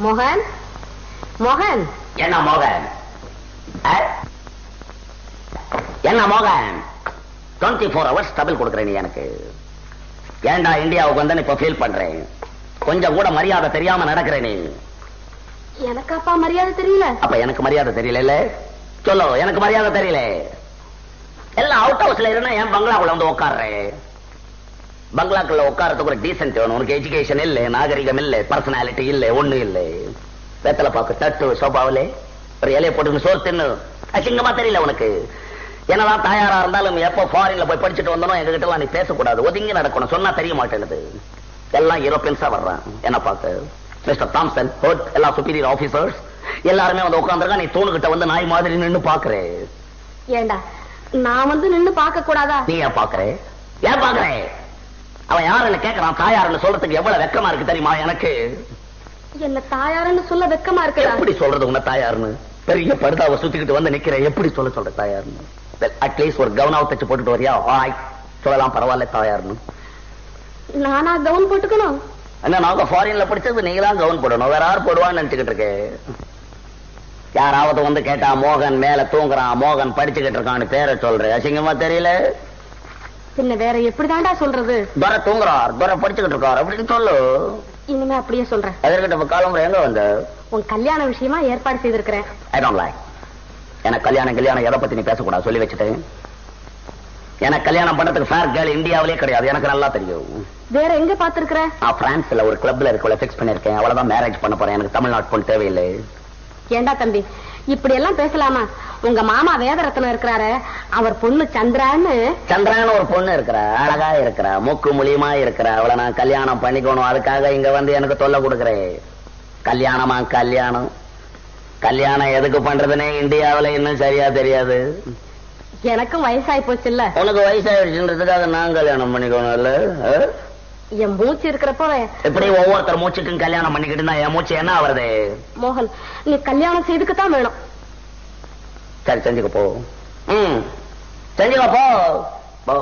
மோகன், மோகன். என்ன மோகன்? என்ன மோகன்? 24 hours டபுள் கொடுக்குறேன் நீ எனக்கு. ஏண்டா இந்தியாவுக்கு வந்து இப்ப ஃபீல் பண்றேன். கொஞ்சம் கூட மரியாதை தெரியாம நடக்கிறேன் நீ. எனக்கு அப்பா மரியாதை தெரியல. அப்ப எனக்கு மரியாதை தெரியல. சொல்லு, எனக்கு மரியாதை தெரியல. எல்லாம் அவுட் ஹவுஸ்ல இருந்தா என் பங்களாக்குள்ள வந்து உட்கார்றேன். பங்களாக்குள்ள உட்காரத்துக்கு ஒரு டீசென்ட் வேணும். உனக்கு எஜுகேஷன் இல்ல, நாகரிகம் இல்ல, பர்சனாலிட்டி இல்ல, ஒண்ணு இல்ல. வெத்தலை பாக்கு தட்டு சோபாவிலே ஒரு இலையை போட்டு சோறு தின்னு அசிங்கமா தெரியல உனக்கு. என்னதான் தாயாரா இருந்தாலும் எப்போ ஃபாரின்ல போய் படிச்சுட்டு வந்தோம் எங்க கிட்ட நீ பேசக்கூடாது, ஒதுங்கி நடக்கணும். சொன்னா தெரிய மாட்டேங்குது. எல்லாம் யூரோப்பியன்ஸா வர்றான். என்ன பார்க்க மிஸ்டர் தாம்சன் ஹோட் எல்லா சுப்பீரியர் ஆபீசர்ஸ் எல்லாருமே வந்து உட்காந்துருக்கா. நீ தூணுகிட்ட வந்து நாய் மாதிரி நின்னு பாக்குறே. ஏண்டா நான் வந்து நின்னு பார்க்க கூடாதா? நீ ஏன் பாக்குறே? ஏன் பாக்குறே? அவன் யாருன்னு கேட்கறான். தாயாருன்னு சொல்றதுக்கு எவ்வளவு வெக்கமா இருக்கு தெரியுமா எனக்கு? என்ன தாயாருன்னு சொல்ல வெக்கமா இருக்கு. எப்படி சொல்றது உன்ன தாயாருன்னு? பெரிய படுதாவை சுத்திக்கிட்டு வந்து நிக்கிறேன். எப்படி சொல்ற தாயாருன்னு? அட்லீஸ்ட் ஒரு கவுனாவை தச்சு போட்டுட்டு வரியா? சொல்லலாம், பரவாயில்ல தாயாருன்னு. நானா கவுன் போட்டுக்கணும்? என்ன நாங்க ஃபாரின்ல படிச்சது நீங்களாம் கவுன் போடணும், வேற யார் போடுவான்னு நினைச்சுக்கிட்டு இருக்கு. யாராவது வந்து கேட்டா மோகன் மேல தூங்குறான், மோகன் படிச்சுக்கிட்டு இருக்கான்னு பேரை சொல்ற. அசிங்கமா தெரியல? பின்ன வேற எப்படிதான்டா சொல்றது? துரை தூங்குறார், துரை படிச்சுக்கிட்டு இருக்கார் அப்படின்னு சொல்லு. இனிமே அப்படியே சொல்றேன். எதிர்கிட்ட காலம்புற எங்க வந்து உன் கல்யாண விஷயமா ஏற்பாடு செய்திருக்கிறேன். I don't like. எனக்கு கல்யாணம் எதை பத்தி நீ பேசக்கூடாது சொல்லி வச்சுட்டேன். எனக்கு கல்யாணம் பண்றதுக்கு ஃபேர் கேர்ள் இந்தியாவிலே கிடையாது, எனக்கு நல்லா தெரியும். வேற எங்க பாத்துருக்கிற? நான் பிரான்ஸ்ல ஒரு கிளப்ல இருக்கவளை ஃபிக்ஸ் பண்ணிருக்கேன். அவ்வளவுதான் மேரேஜ் பண்ண போறேன். எனக்கு தமிழ்நாட்டு பொண்ணு தேவையில்லை. ஏண்டா தம்பி இப்படி எல்லாம் பேசலாமா? உங்க மாமா வேதரத்னம் இருக்கிறாரு, அவர் பொண்ணு சந்திரான்னு ஒரு பொண்ணு இருக்கிறா, அழகா இருக்கிறா, மூக்கு மூலியமா இருக்கிறா. அவளை நான் கல்யாணம் பண்ணிக்கணும். அதுக்காக இங்க வந்து எனக்கு தொல்லை கொடுக்குறேன். கல்யாணமா கல்யாணம்? கல்யாணம் எதுக்கு பண்றதுன்னே இந்தியாவில இன்னும் சரியா தெரியாது. எனக்கும் வயசாகி போச்சு இல்ல? உனக்கு வயசாயிடுச்சுன்றதுக்காக நான் கல்யாணம் பண்ணிக்கணும் இல்ல? என் மூச்சு இருக்கிறப்ப எப்படி ஒவ்வொருத்தர் மூச்சுக்கும் கல்யாணம் பண்ணிக்கிட்டு இருந்தா என் மூச்சு என்ன ஆவறது? மோகன், நீ கல்யாணம் செய்துக்குத்தான் வேணும். சரி செஞ்சுக்க போ. செஞ்சுக்க போ.